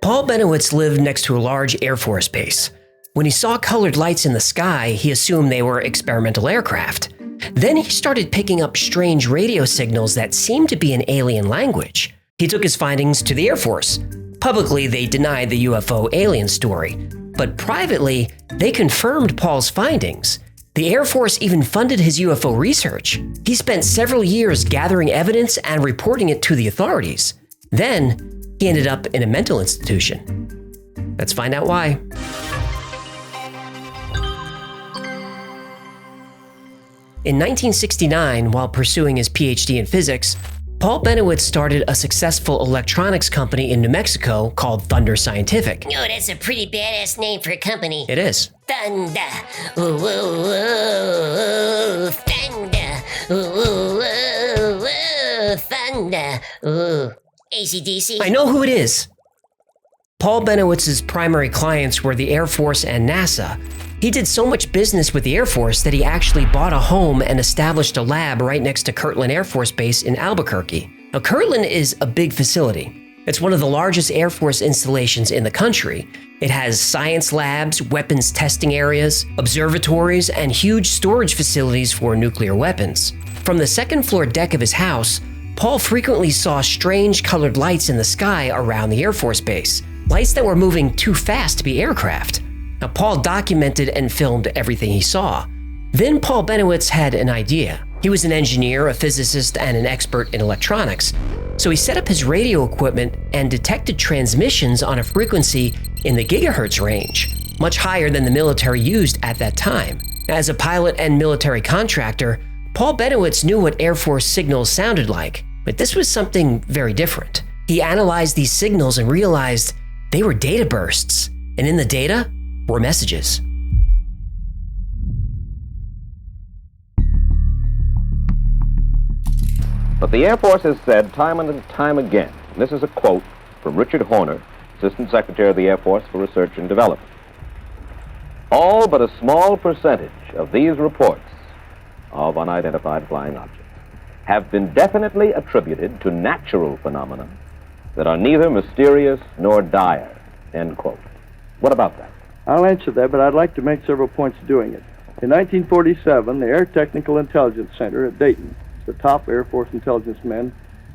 Paul Bennewitz lived next to a large Air Force base. When he saw colored lights in the sky, he assumed they were experimental aircraft. Then he started picking up strange radio signals that seemed to be an alien language. He took his findings to the Air Force. Publicly, they denied the UFO alien story, but privately, they confirmed Paul's findings. The Air Force even funded his UFO research. He spent several years gathering evidence and reporting it to the authorities. Then, he ended up in a mental institution. Let's find out why. In 1969, while pursuing his PhD in physics, Paul Bennewitz started a successful electronics company in New Mexico called Thunder Scientific. Oh, that's a pretty badass name for a company. It is. Thunder. Ooh, ooh, ooh, thunder. Ooh, ooh, ooh, ooh, thunder. Ooh. AC/DC. I know who it is. Paul Bennewitz's primary clients were the Air Force and NASA. He did so much business with the Air Force that he actually bought a home and established a lab right next to Kirtland Air Force Base in Albuquerque. Now, Kirtland is a big facility. It's one of the largest Air Force installations in the country. It has science labs, weapons testing areas, observatories, and huge storage facilities for nuclear weapons. From the second-floor deck of his house, Paul frequently saw strange colored lights in the sky around the Air Force Base, lights that were moving too fast to be aircraft. Now, Paul documented and filmed everything he saw. Then Paul Bennewitz had an idea. He was an engineer, a physicist, and an expert in electronics. So he set up his radio equipment and detected transmissions on a frequency in the gigahertz range, much higher than the military used at that time. As a pilot and military contractor, Paul Bennewitz knew what Air Force signals sounded like, but this was something very different. He analyzed these signals and realized they were data bursts, and in the data were messages. But the Air Force has said time and time again, and this is a quote from Richard Horner, Assistant Secretary of the Air Force for Research and Development, all but a small percentage of these reports of unidentified flying objects have been definitely attributed to natural phenomena that are neither mysterious nor dire, end quote. What about that? I'll answer that, but I'd like to make several points doing it. In 1947, the Air Technical Intelligence Center at Dayton, the top Air Force intelligence men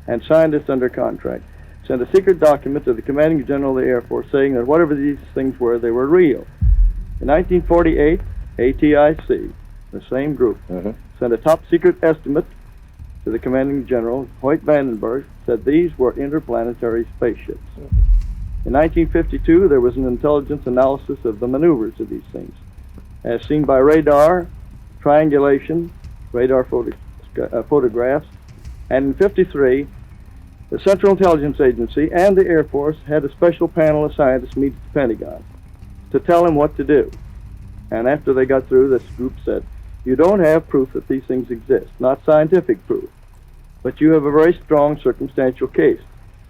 and scientists under contract, sent a secret document to the Commanding General of the Air Force saying that whatever these things were, they were real. In 1948, ATIC, the same group, sent a top secret estimate to the Commanding General. Hoyt Vandenberg said these were interplanetary spaceships. In 1952, there was an intelligence analysis of the maneuvers of these things, as seen by radar, triangulation, radar photographs, and in 1953, the Central Intelligence Agency and the Air Force had a special panel of scientists meet at the Pentagon to tell them what to do. And after they got through, this group said, "You don't have proof that these things exist, not scientific proof, but you have a very strong circumstantial case.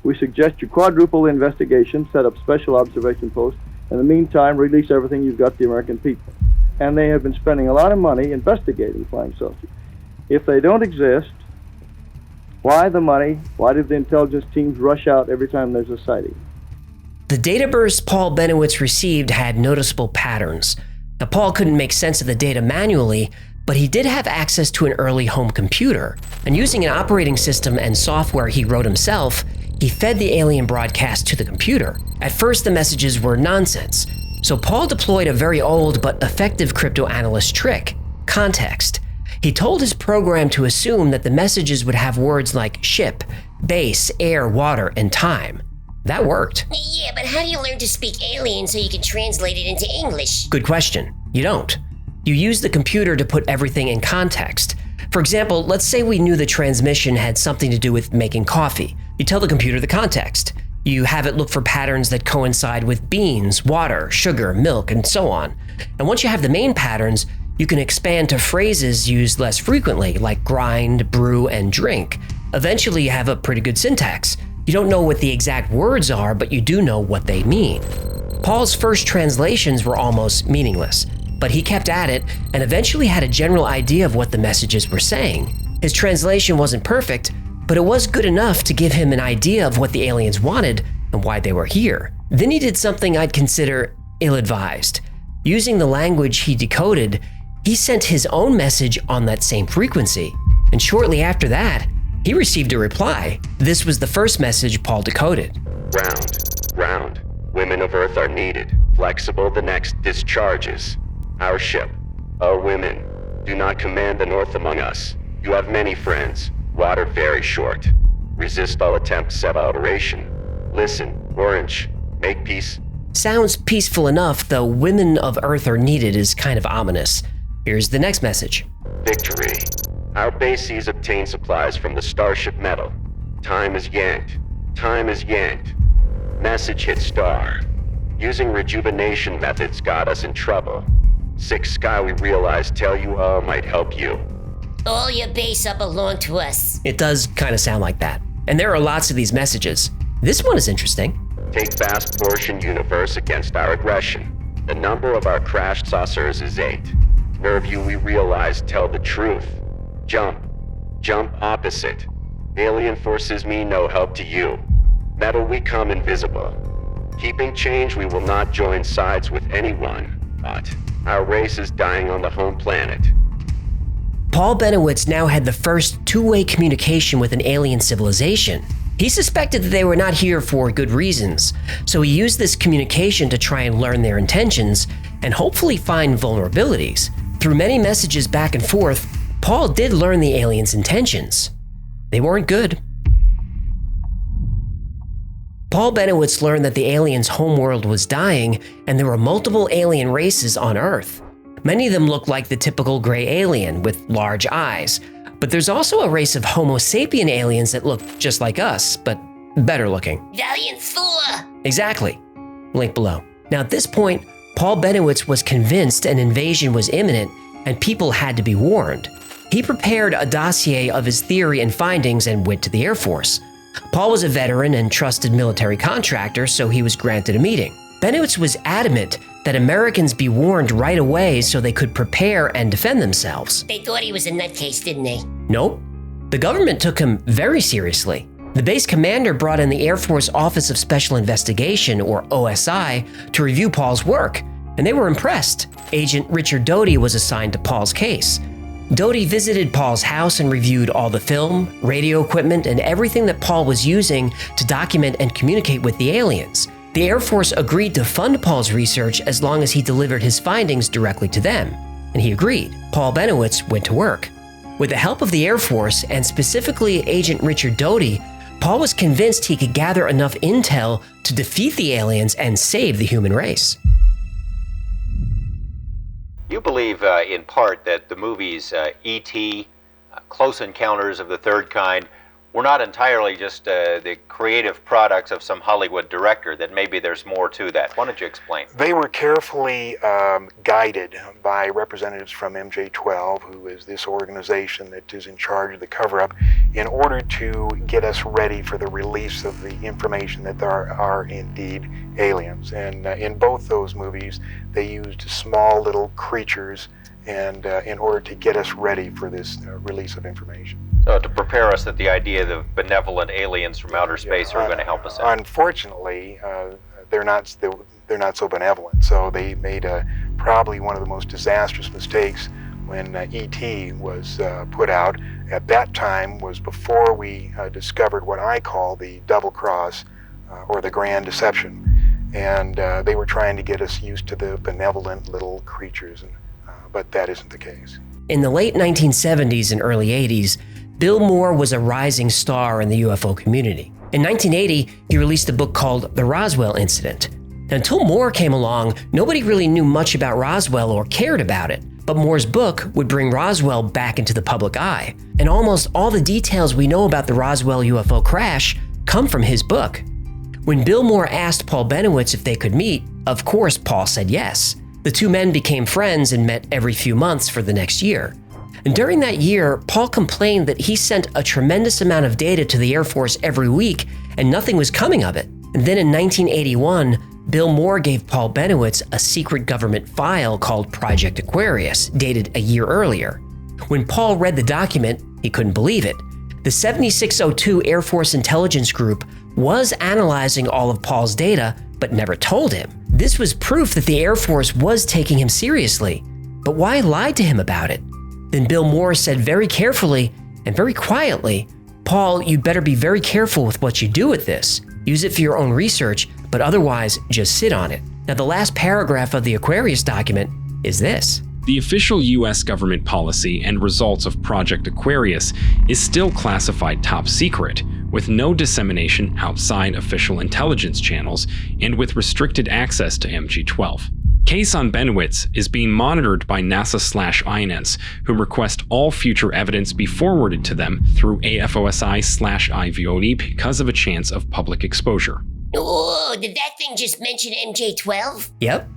We suggest you quadruple the investigation, set up special observation posts, and in the meantime, release everything you've got to the American people." And they have been spending a lot of money investigating flying saucers. If they don't exist, why the money? Why did the intelligence teams rush out every time there's a sighting? The data bursts Paul Bennewitz received had noticeable patterns. Now, Paul couldn't make sense of the data manually, but he did have access to an early home computer. And using an operating system and software he wrote himself, he fed the alien broadcast to the computer. At first, the messages were nonsense. So Paul deployed a very old but effective cryptoanalyst trick: context. He told his program to assume that the messages would have words like ship, base, air, water, and time. That worked. Yeah, but how do you learn to speak alien so you can translate it into English? Good question. You don't. You use the computer to put everything in context. For example, let's say we knew the transmission had something to do with making coffee. You tell the computer the context. You have it look for patterns that coincide with beans, water, sugar, milk, and so on. And once you have the main patterns, you can expand to phrases used less frequently, like grind, brew, and drink. Eventually, you have a pretty good syntax. You don't know what the exact words are, but you do know what they mean. Paul's first translations were almost meaningless, but he kept at it and eventually had a general idea of what the messages were saying. His translation wasn't perfect, but it was good enough to give him an idea of what the aliens wanted and why they were here. Then he did something I'd consider ill-advised. Using the language he decoded, he sent his own message on that same frequency. And shortly after that, he received a reply. This was the first message Paul decoded. Round. Women of Earth are needed. Flexible the next discharges. Our ship. Our women. Do not command the North among us. You have many friends. Water very short. Resist all attempts at alteration. Listen, Orange. Make peace. Sounds peaceful enough, though women of Earth are needed is kind of ominous. Here's the next message. Victory. Our bases obtain supplies from the Starship metal. Time is yanked. Message hit star. Using rejuvenation methods got us in trouble. 6 Sky we realized tell you all might help you. All your base up belong to us. It does kind of sound like that. And there are lots of these messages. This one is interesting. Take vast portion universe against our aggression. The number of our crashed saucers is 8. Nerve you we realize tell the truth. Jump opposite. Alien forces mean no help to you. Metal we come invisible. Keeping change we will not join sides with anyone, but our race is dying on the home planet. Paul Bennewitz now had the first two-way communication with an alien civilization. He suspected that they were not here for good reasons, so he used this communication to try and learn their intentions and hopefully find vulnerabilities. Through many messages back and forth, Paul did learn the aliens' intentions. They weren't good. Paul Bennewitz learned that the aliens' homeworld was dying and there were multiple alien races on Earth. Many of them looked like the typical gray alien with large eyes, but there's also a race of Homo sapien aliens that look just like us, but better looking. Valiant Thor! Exactly. Link below. Now at this point, Paul Bennewitz was convinced an invasion was imminent and people had to be warned. He prepared a dossier of his theory and findings and went to the Air Force. Paul was a veteran and trusted military contractor, so he was granted a meeting. Bennewitz was adamant that Americans be warned right away so they could prepare and defend themselves. They thought he was a nutcase, didn't they? Nope. The government took him very seriously. The base commander brought in the Air Force Office of Special Investigation, or OSI, to review Paul's work, and they were impressed. Agent Richard Doty was assigned to Paul's case. Doty visited Paul's house and reviewed all the film, radio equipment, and everything that Paul was using to document and communicate with the aliens. The Air Force agreed to fund Paul's research as long as he delivered his findings directly to them, and he agreed. Paul Bennewitz went to work. With the help of the Air Force, and specifically Agent Richard Doty, Paul was convinced he could gather enough intel to defeat the aliens and save the human race. You believe, in part, that the movies E.T., Close Encounters of the Third Kind, were not entirely just the creative products of some Hollywood director, that maybe there's more to that. Why don't you explain? They were carefully guided by representatives from MJ-12, who is this organization that is in charge of the cover-up, in order to get us ready for the release of the information that there are indeed aliens. And in both those movies, they used small little creatures and in order to get us ready for this release of information. So to prepare us that the idea of benevolent aliens from outer space are going to help us out. Unfortunately, they're not so benevolent. So they made probably one of the most disastrous mistakes when E.T. was put out. At that time was before we discovered what I call the double cross or the grand deception. And they were trying to get us used to the benevolent little creatures, but that isn't the case. In the late 1970s and early 80s, Bill Moore was a rising star in the UFO community. In 1980, he released a book called The Roswell Incident. Until Moore came along, nobody really knew much about Roswell or cared about it, but Moore's book would bring Roswell back into the public eye. And almost all the details we know about the Roswell UFO crash come from his book. When Bill Moore asked Paul Bennewitz if they could meet, of course Paul said yes. The two men became friends and met every few months for the next year. And during that year, Paul complained that he sent a tremendous amount of data to the Air Force every week and nothing was coming of it. And then in 1981, Bill Moore gave Paul Bennewitz a secret government file called Project Aquarius, dated a year earlier. When Paul read the document, he couldn't believe it. The 7602 Air Force Intelligence Group was analyzing all of Paul's data, but never told him. This was proof that the Air Force was taking him seriously. But why lie to him about it? Then Bill Moore said very carefully and very quietly, "Paul, you'd better be very careful with what you do with this. Use it for your own research, but otherwise just sit on it." Now, the last paragraph of the Aquarius document is this. The official U.S. government policy and results of Project Aquarius is still classified top secret, with no dissemination outside official intelligence channels and with restricted access to MG-12. Case on Bennewitz is being monitored by NASA/INENS, who request all future evidence be forwarded to them through AFOSI/IVOD because of a chance of public exposure. Oh, did that thing just mention MJ-12? Yep.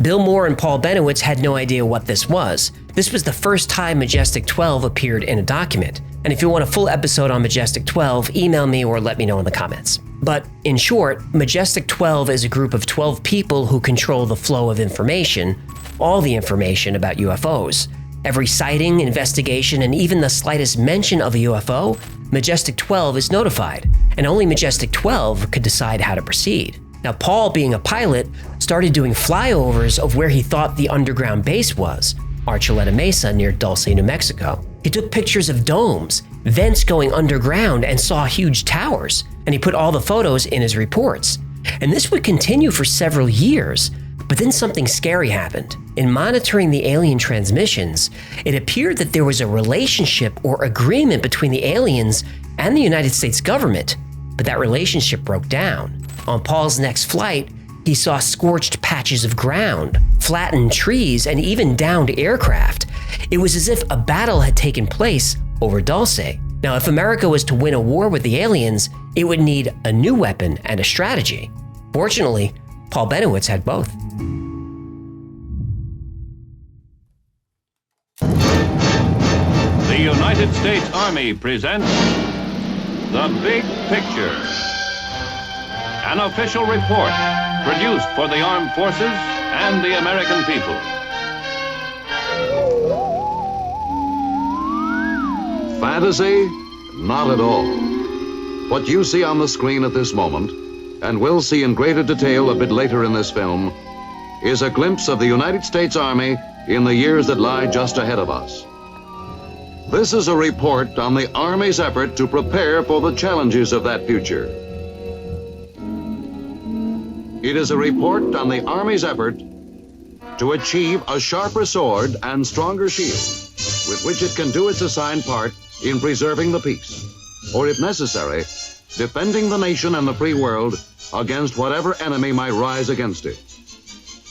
Bill Moore and Paul Bennewitz had no idea what this was. This was the first time Majestic 12 appeared in a document. And if you want a full episode on Majestic 12, email me or let me know in the comments. But in short, Majestic 12 is a group of 12 people who control the flow of information, all the information about UFOs. Every sighting, investigation, and even the slightest mention of a UFO, Majestic 12 is notified, and only Majestic 12 could decide how to proceed. Now, Paul, being a pilot, started doing flyovers of where he thought the underground base was, Archuleta Mesa near Dulce, New Mexico. He took pictures of domes, vents going underground, and saw huge towers, and he put all the photos in his reports. And this would continue for several years, but then something scary happened. In monitoring the alien transmissions, it appeared that there was a relationship or agreement between the aliens and the United States government, but that relationship broke down. On Paul's next flight, he saw scorched patches of ground, flattened trees, and even downed aircraft. It was as if a battle had taken place over Dulce. Now, if America was to win a war with the aliens, it would need a new weapon and a strategy. Fortunately, Paul Bennewitz had both. The United States Army presents The Big Picture, an official report produced for the armed forces and the American people. Fantasy? Not at all. What you see on the screen at this moment, and will see in greater detail a bit later in this film, is a glimpse of the United States Army in the years that lie just ahead of us. This is a report on the Army's effort to prepare for the challenges of that future. It is a report on the Army's effort to achieve a sharper sword and stronger shield with which it can do its assigned part in preserving the peace, or if necessary, defending the nation and the free world against whatever enemy might rise against it.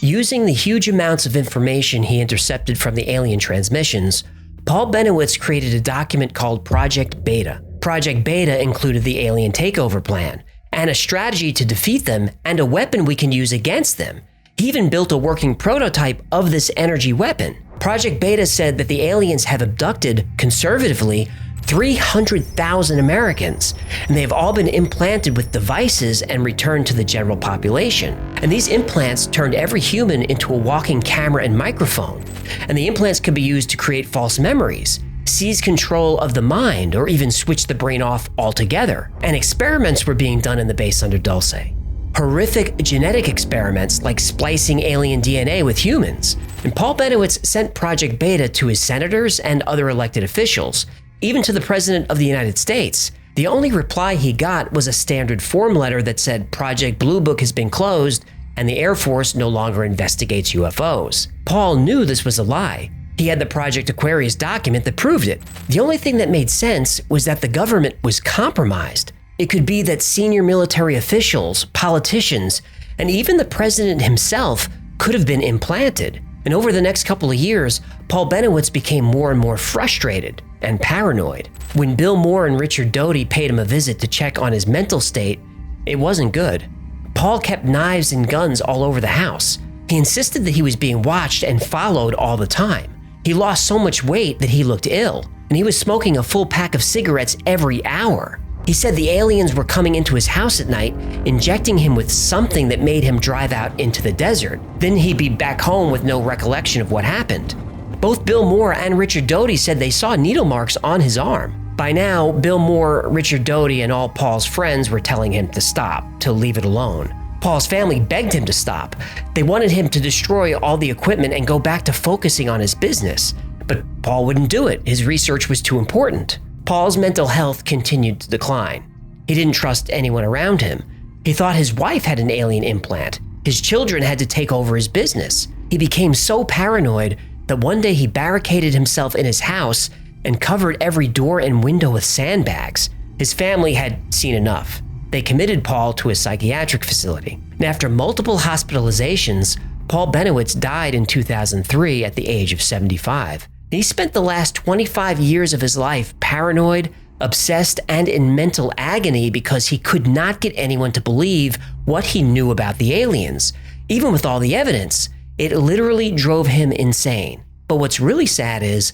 Using the huge amounts of information he intercepted from the alien transmissions, Paul Bennewitz created a document called Project Beta. Project Beta included the alien takeover plan, and a strategy to defeat them, and a weapon we can use against them. He even built a working prototype of this energy weapon. Project Beta said that the aliens have abducted, conservatively, 300,000 Americans, and they have all been implanted with devices and returned to the general population. And these implants turned every human into a walking camera and microphone. And the implants could be used to create false memories, seize control of the mind, or even switch the brain off altogether. And experiments were being done in the base under Dulce. Horrific genetic experiments like splicing alien DNA with humans. And Paul Bennewitz sent Project Beta to his senators and other elected officials, even to the President of the United States. The only reply he got was a standard form letter that said Project Blue Book has been closed and the Air Force no longer investigates UFOs. Paul knew this was a lie. He had the Project Aquarius document that proved it. The only thing that made sense was that the government was compromised. It could be that senior military officials, politicians, and even the president himself could have been implanted. And over the next couple of years, Paul Bennewitz became more and more frustrated and paranoid. When Bill Moore and Richard Doty paid him a visit to check on his mental state, it wasn't good. Paul kept knives and guns all over the house. He insisted that he was being watched and followed all the time. He lost so much weight that he looked ill, and he was smoking a full pack of cigarettes every hour. He said the aliens were coming into his house at night, injecting him with something that made him drive out into the desert. Then he'd be back home with no recollection of what happened. Both Bill Moore and Richard Doty said they saw needle marks on his arm. By now, Bill Moore, Richard Doty, and all Paul's friends were telling him to stop, to leave it alone. Paul's family begged him to stop. They wanted him to destroy all the equipment and go back to focusing on his business. But Paul wouldn't do it. His research was too important. Paul's mental health continued to decline. He didn't trust anyone around him. He thought his wife had an alien implant. His children had to take over his business. He became so paranoid that one day he barricaded himself in his house and covered every door and window with sandbags. His family had seen enough. They committed Paul to a psychiatric facility. And after multiple hospitalizations, Paul Bennewitz died in 2003 at the age of 75. He spent the last 25 years of his life paranoid, obsessed, and in mental agony because he could not get anyone to believe what he knew about the aliens. Even with all the evidence, it literally drove him insane. But what's really sad is,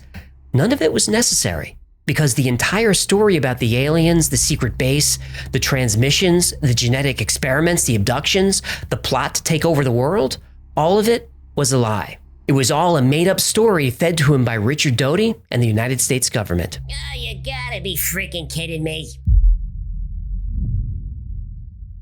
none of it was necessary, because the entire story about the aliens, the secret base, the transmissions, the genetic experiments, the abductions, the plot to take over the world, all of it was a lie. It was all a made-up story fed to him by Richard Doty and the United States government. Oh, you gotta be freaking kidding me.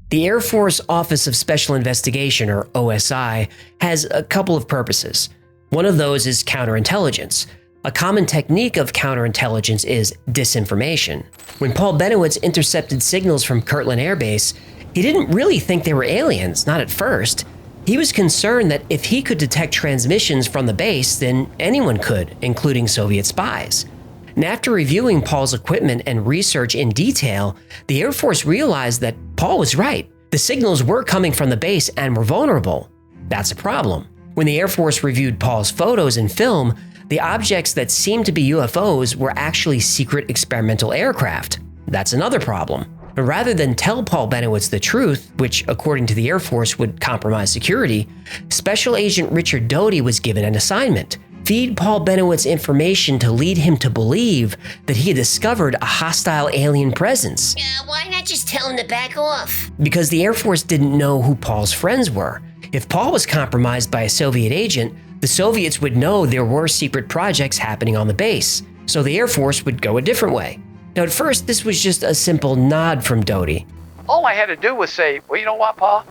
The Air Force Office of Special Investigation, or OSI, has a couple of purposes. One of those is counterintelligence. A common technique of counterintelligence is disinformation. When Paul Bennewitz intercepted signals from Kirtland Air Base, he didn't really think they were aliens, not at first. He was concerned that if he could detect transmissions from the base, then anyone could, including Soviet spies. And after reviewing Paul's equipment and research in detail, the Air Force realized that Paul was right. The signals were coming from the base and were vulnerable. That's a problem. When the Air Force reviewed Paul's photos and film, the objects that seemed to be UFOs were actually secret experimental aircraft. That's another problem. But rather than tell Paul Bennewitz the truth, which according to the Air Force would compromise security, Special Agent Richard Doty was given an assignment: feed Paul Bennewitz information to lead him to believe that he had discovered a hostile alien presence. Why not just tell him to back off? Because the Air Force didn't know who Paul's friends were. If Paul was compromised by a Soviet agent, the Soviets would know there were secret projects happening on the base, so the Air Force would go a different way. Now, at first, this was just a simple nod from Doty. All I had to do was say, well, you know what, Paul?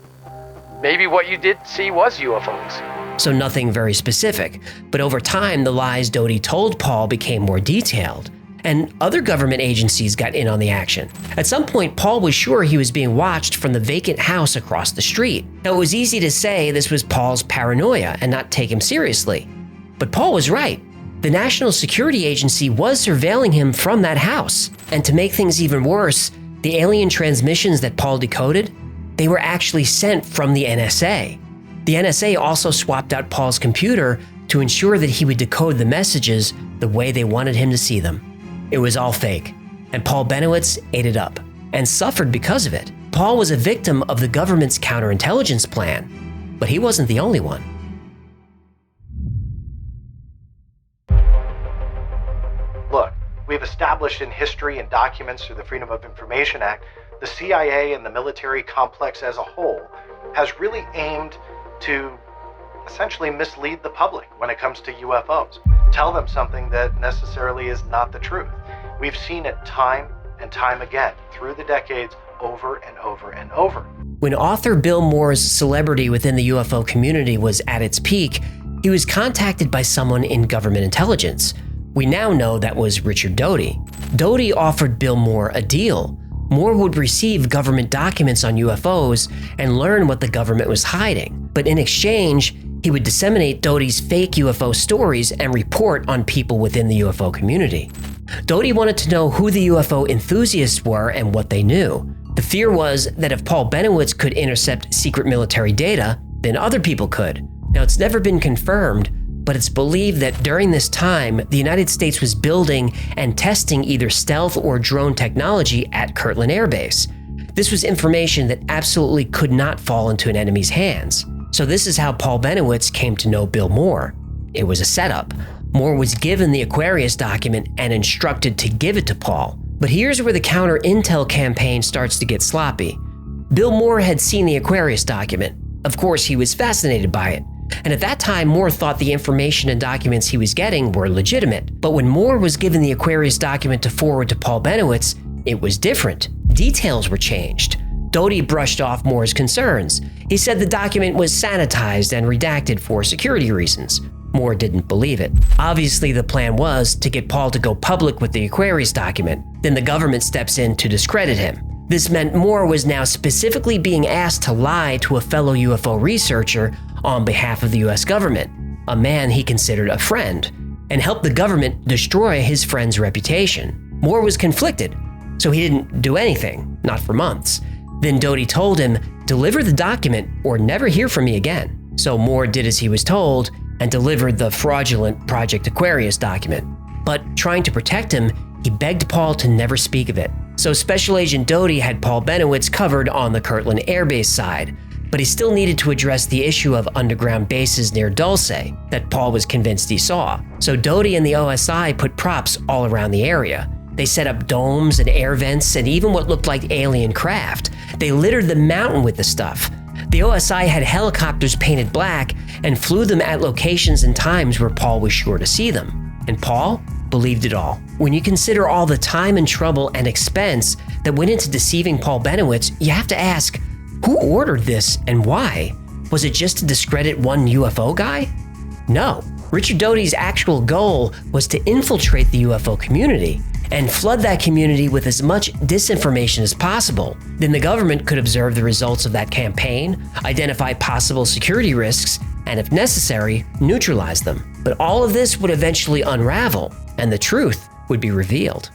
Maybe what you did see was UFOs. So nothing very specific, but over time, the lies Doty told Paul became more detailed, and other government agencies got in on the action. At some point, Paul was sure he was being watched from the vacant house across the street. Now, it was easy to say this was Paul's paranoia and not take him seriously. But Paul was right. The National Security Agency was surveilling him from that house. And to make things even worse, the alien transmissions that Paul decoded, they were actually sent from the NSA. The NSA also swapped out Paul's computer to ensure that he would decode the messages the way they wanted him to see them. It was all fake, and Paul Bennewitz ate it up and suffered because of it. Paul was a victim of the government's counterintelligence plan, but he wasn't the only one. Look, we've established in history and documents through the Freedom of Information Act, the CIA and the military complex as a whole has really aimed to essentially mislead the public when it comes to UFOs. Tell them something that necessarily is not the truth. We've seen it time and time again through the decades, over and over and over. When author Bill Moore's celebrity within the UFO community was at its peak, he was contacted by someone in government intelligence. We now know that was Richard Doty. Doty offered Bill Moore a deal. Moore would receive government documents on UFOs and learn what the government was hiding. But in exchange, he would disseminate Doty's fake UFO stories and report on people within the UFO community. Doty wanted to know who the UFO enthusiasts were and what they knew. The fear was that if Paul Bennewitz could intercept secret military data, then other people could. Now, it's never been confirmed, but it's believed that during this time, the United States was building and testing either stealth or drone technology at Kirtland Air Base. This was information that absolutely could not fall into an enemy's hands. So this is how Paul Bennewitz came to know Bill Moore. It was a setup. Moore was given the Aquarius document and instructed to give it to Paul. But here's where the counter-intel campaign starts to get sloppy. Bill Moore had seen the Aquarius document. Of course, he was fascinated by it. And at that time, Moore thought the information and documents he was getting were legitimate. But when Moore was given the Aquarius document to forward to Paul Bennewitz, it was different. Details were changed. Doty brushed off Moore's concerns. He said the document was sanitized and redacted for security reasons. Moore didn't believe it. Obviously, the plan was to get Paul to go public with the Aquarius document. Then the government steps in to discredit him. This meant Moore was now specifically being asked to lie to a fellow UFO researcher on behalf of the US government, a man he considered a friend, and help the government destroy his friend's reputation. Moore was conflicted, so he didn't do anything, not for months. Then Doty told him, deliver the document or never hear from me again. So Moore did as he was told and delivered the fraudulent Project Aquarius document. But trying to protect him, he begged Paul to never speak of it. So Special Agent Doty had Paul Bennewitz covered on the Kirtland Air Base side, but he still needed to address the issue of underground bases near Dulce that Paul was convinced he saw. So Doty and the OSI put props all around the area. They set up domes and air vents and even what looked like alien craft. They littered the mountain with the stuff. The OSI had helicopters painted black and flew them at locations and times where Paul was sure to see them. And Paul believed it all. When you consider all the time and trouble and expense that went into deceiving Paul Bennewitz, you have to ask, who ordered this and why? Was it just to discredit one UFO guy? No. Richard Doty's actual goal was to infiltrate the UFO community and flood that community with as much disinformation as possible. Then the government could observe the results of that campaign, identify possible security risks, and if necessary, neutralize them. But all of this would eventually unravel, and the truth would be revealed.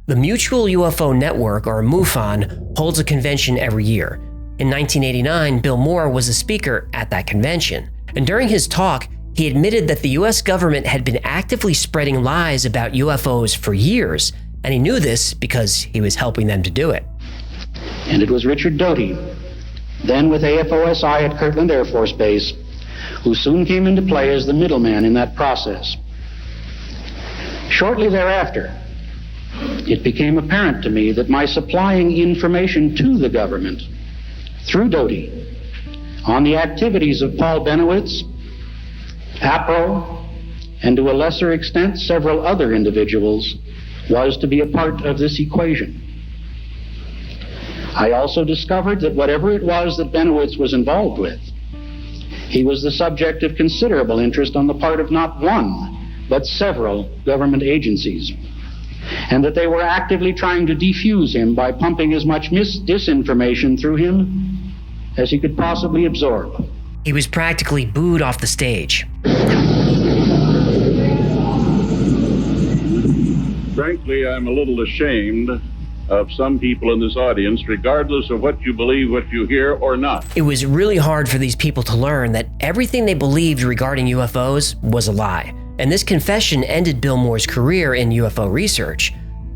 The Mutual UFO Network, or MUFON, holds a convention every year. In 1989, Bill Moore was a speaker at that convention, and during his talk, he admitted that the US government had been actively spreading lies about UFOs for years, and he knew this because he was helping them to do it. And it was Richard Doty, then with AFOSI at Kirtland Air Force Base, who soon came into play as the middleman in that process. Shortly thereafter, it became apparent to me that my supplying information to the government through Doty on the activities of Paul Bennewitz, APRO, and to a lesser extent several other individuals was to be a part of this equation. I also discovered that whatever it was that Bennewitz was involved with, he was the subject of considerable interest on the part of not one, but several government agencies, and that they were actively trying to defuse him by pumping as much disinformation through him as he could possibly absorb. He was practically booed off the stage. Frankly, I'm a little ashamed of some people in this audience, regardless of what you believe, what you hear, or not. It was really hard for these people to learn that everything they believed regarding UFOs was a lie. And this confession ended Bill Moore's career in UFO research.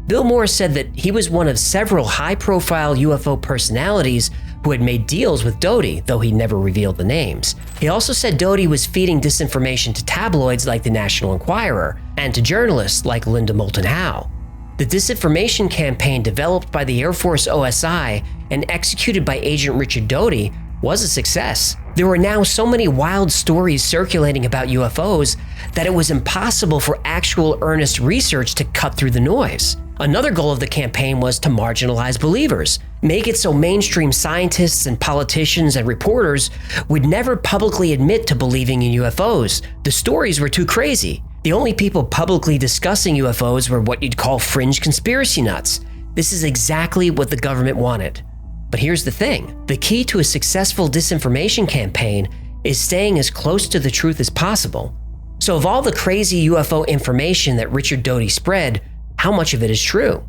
Bill Moore said that he was one of several high-profile UFO personalities who had made deals with Doty, though he never revealed the names. He also said Doty was feeding disinformation to tabloids like the National Enquirer and to journalists like Linda Moulton Howe. The disinformation campaign developed by the Air Force OSI and executed by Agent Richard Doty was a success. There were now so many wild stories circulating about UFOs that it was impossible for actual earnest research to cut through the noise. Another goal of the campaign was to marginalize believers, make it so mainstream scientists and politicians and reporters would never publicly admit to believing in UFOs. The stories were too crazy. The only people publicly discussing UFOs were what you'd call fringe conspiracy nuts. This is exactly what the government wanted. But here's the thing. The key to a successful disinformation campaign is staying as close to the truth as possible. So of all the crazy UFO information that Richard Doty spread, how much of it is true?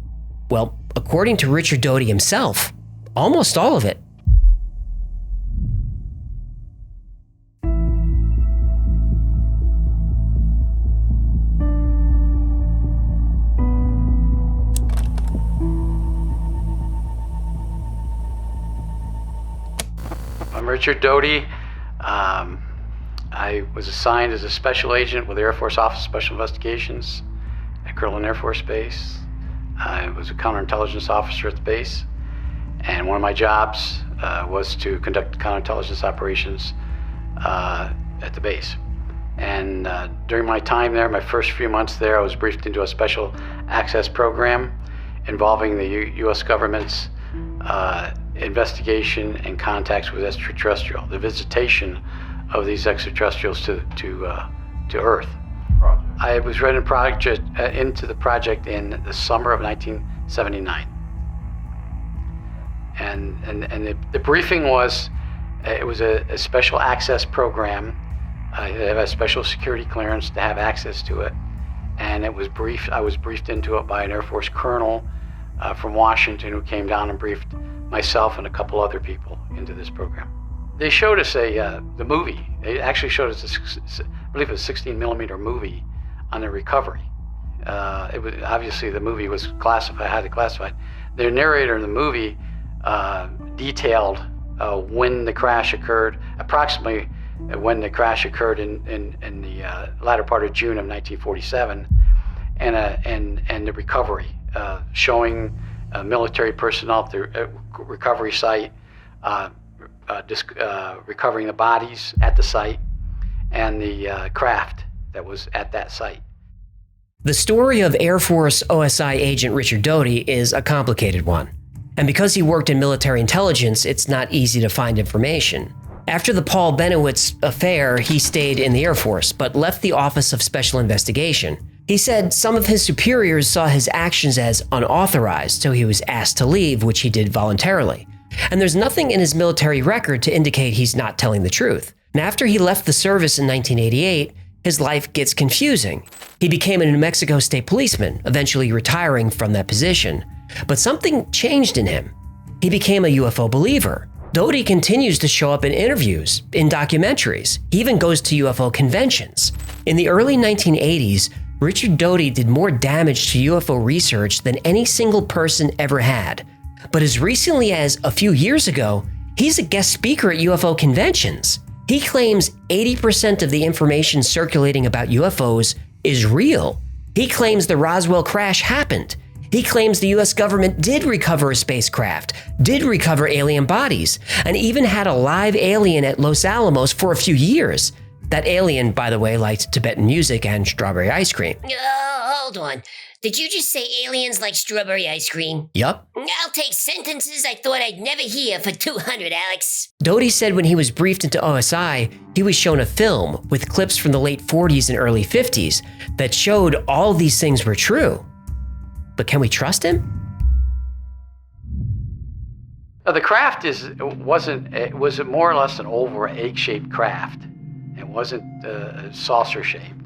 Well, according to Richard Doty himself, almost all of it. I'm Richard Doty. I was assigned as a special agent with the Air Force Office of Special Investigations at Kirtland Air Force Base. I was a counterintelligence officer at the base, and one of my jobs was to conduct counterintelligence operations at the base. And during my time there, my first few months there, I was briefed into a special access program involving the U.S. government's investigation and contacts with extraterrestrial, the visitation of these extraterrestrials to Earth. I was right into the project in the summer of 1979, and the briefing was it was a special access program. They have a special security clearance to have access to it, and it was briefed. I was briefed into it by an Air Force colonel from Washington who came down and briefed myself and a couple other people into this program. They showed us the movie. They actually showed us I believe it was a 16 millimeter movie on the recovery. It was obviously the movie was classified, highly classified. The narrator in the movie detailed when the crash occurred, approximately when the crash occurred in the latter part of June of 1947, and the recovery, showing military personnel at the recovery site, recovering the bodies at the site, and the craft that was at that site. The story of Air Force OSI agent Richard Doty is a complicated one. And because he worked in military intelligence, it's not easy to find information. After the Paul Bennewitz affair, he stayed in the Air Force, but left the Office of Special Investigation. He said some of his superiors saw his actions as unauthorized, so he was asked to leave, which he did voluntarily. And there's nothing in his military record to indicate he's not telling the truth. And after he left the service in 1988, his life gets confusing. He became a New Mexico state policeman, eventually retiring from that position. But something changed in him. He became a UFO believer. Doty continues to show up in interviews, in documentaries. He even goes to UFO conventions. In the early 1980s, Richard Doty did more damage to UFO research than any single person ever had. But as recently as a few years ago, he's a guest speaker at UFO conventions. He claims 80% of the information circulating about UFOs is real. He claims the Roswell crash happened. He claims the US government did recover a spacecraft, did recover alien bodies, and even had a live alien at Los Alamos for a few years. That alien, by the way, liked Tibetan music and strawberry ice cream. Hold on. Did you just say aliens like strawberry ice cream? Yup. I'll take sentences I thought I'd never hear for 200, Alex. Doty said when he was briefed into OSI, he was shown a film with clips from the late 40s and early 50s that showed all these things were true. But can we trust him? The craft was more or less an oval egg-shaped craft. It wasn't saucer-shaped.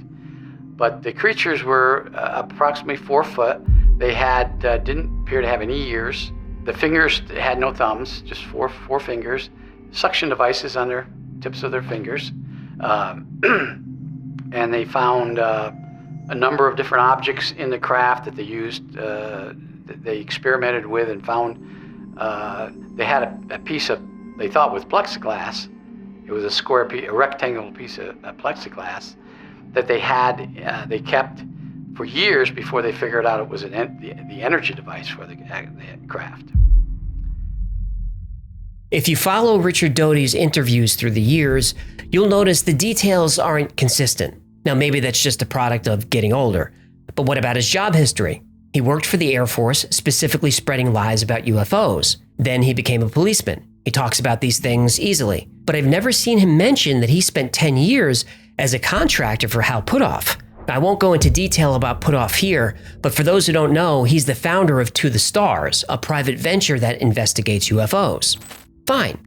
But the creatures were approximately 4 foot. They had didn't appear to have any ears. The fingers had no thumbs, just four fingers. Suction devices on their tips of their fingers. And they found a number of different objects in the craft that they used, that they experimented with and found. They had a piece of, they thought was plexiglass. It was a rectangular piece of plexiglass that they kept for years before they figured out it was the energy device for the craft. If you follow Richard Doty's interviews through the years, you'll notice the details aren't consistent. Now, maybe that's just a product of getting older. But what about his job history? He worked for the Air Force, specifically spreading lies about UFOs. Then he became a policeman. He talks about these things easily. But I've never seen him mention that he spent 10 years as a contractor for Hal Puthoff. I won't go into detail about Puthoff here, but for those who don't know, he's the founder of To the Stars, a private venture that investigates UFOs. Fine.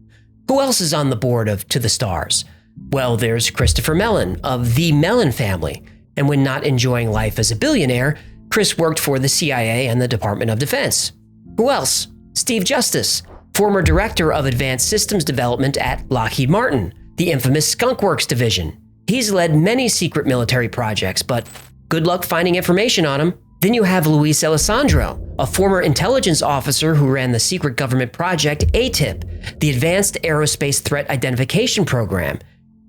Who else is on the board of To the Stars? Well, there's Christopher Mellon of the Mellon family. And when not enjoying life as a billionaire, Chris worked for the CIA and the Department of Defense. Who else? Steve Justice, former director of advanced systems development at Lockheed Martin, the infamous Skunk Works division. He's led many secret military projects, but good luck finding information on him. Then you have Luis Alessandro, a former intelligence officer who ran the secret government project ATIP, the Advanced Aerospace Threat Identification Program.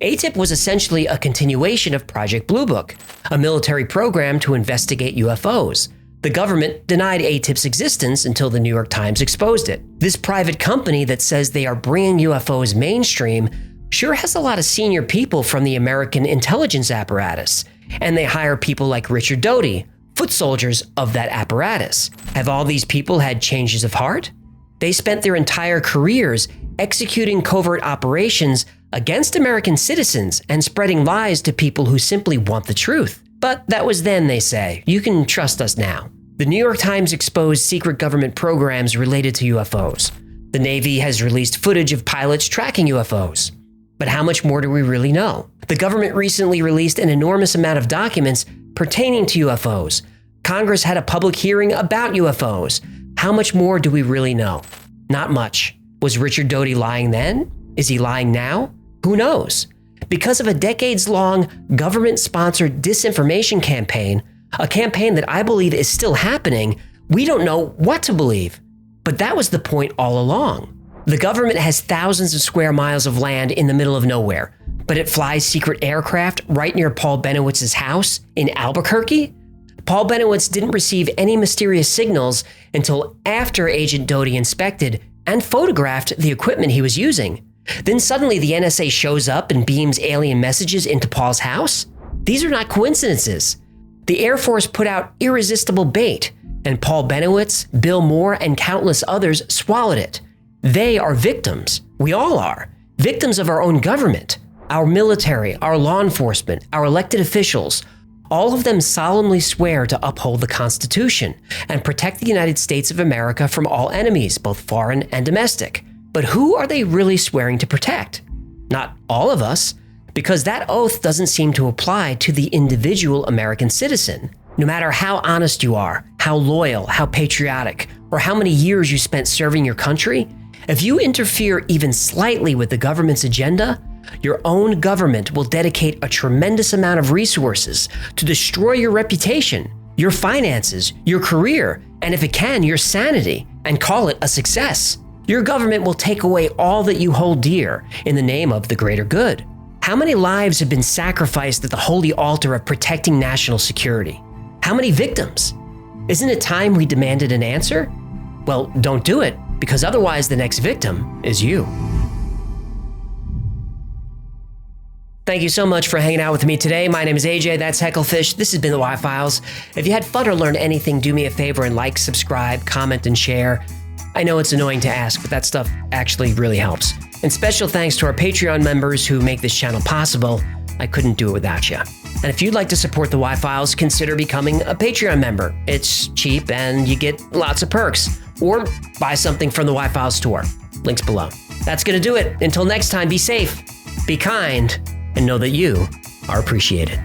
ATIP was essentially a continuation of Project Blue Book, a military program to investigate UFOs. The government denied ATIP's existence until the New York Times exposed it. This private company that says they are bringing UFOs mainstream sure has a lot of senior people from the American intelligence apparatus, and they hire people like Richard Doty, foot soldiers of that apparatus. Have all these people had changes of heart? They spent their entire careers executing covert operations against American citizens and spreading lies to people who simply want the truth. But that was then, they say. You can trust us now. The New York Times exposed secret government programs related to UFOs. The Navy has released footage of pilots tracking UFOs. But how much more do we really know? The government recently released an enormous amount of documents pertaining to UFOs. Congress had a public hearing about UFOs. How much more do we really know? Not much. Was Richard Doty lying then? Is he lying now? Who knows? Because of a decades-long government-sponsored disinformation campaign, a campaign that I believe is still happening, we don't know what to believe. But that was the point all along. The government has thousands of square miles of land in the middle of nowhere, but it flies secret aircraft right near Paul Bennewitz's house in Albuquerque? Paul Bennewitz didn't receive any mysterious signals until after Agent Doty inspected and photographed the equipment he was using. Then suddenly the NSA shows up and beams alien messages into Paul's house? These are not coincidences. The Air Force put out irresistible bait, and Paul Bennewitz, Bill Moore, and countless others swallowed it. They are victims. We all are. Victims of our own government. Our military, our law enforcement, our elected officials, all of them solemnly swear to uphold the Constitution and protect the United States of America from all enemies, both foreign and domestic. But who are they really swearing to protect? Not all of us, because that oath doesn't seem to apply to the individual American citizen. No matter how honest you are, how loyal, how patriotic, or how many years you spent serving your country, if you interfere even slightly with the government's agenda, your own government will dedicate a tremendous amount of resources to destroy your reputation, your finances, your career, and if it can, your sanity, and call it a success. Your government will take away all that you hold dear in the name of the greater good. How many lives have been sacrificed at the holy altar of protecting national security? How many victims? Isn't it time we demanded an answer? Well, don't do it, because otherwise the next victim is you. Thank you so much for hanging out with me today. My name is AJ, that's Hecklefish. This has been the Y-Files. If you had fun or learned anything, do me a favor and like, subscribe, comment, and share. I know it's annoying to ask, but that stuff actually really helps. And special thanks to our Patreon members who make this channel possible. I couldn't do it without you. And if you'd like to support the Y-Files, consider becoming a Patreon member. It's cheap and you get lots of perks. Or buy something from the Y-Files store. Links below. That's gonna do it. Until next time, be safe, be kind, and know that you are appreciated.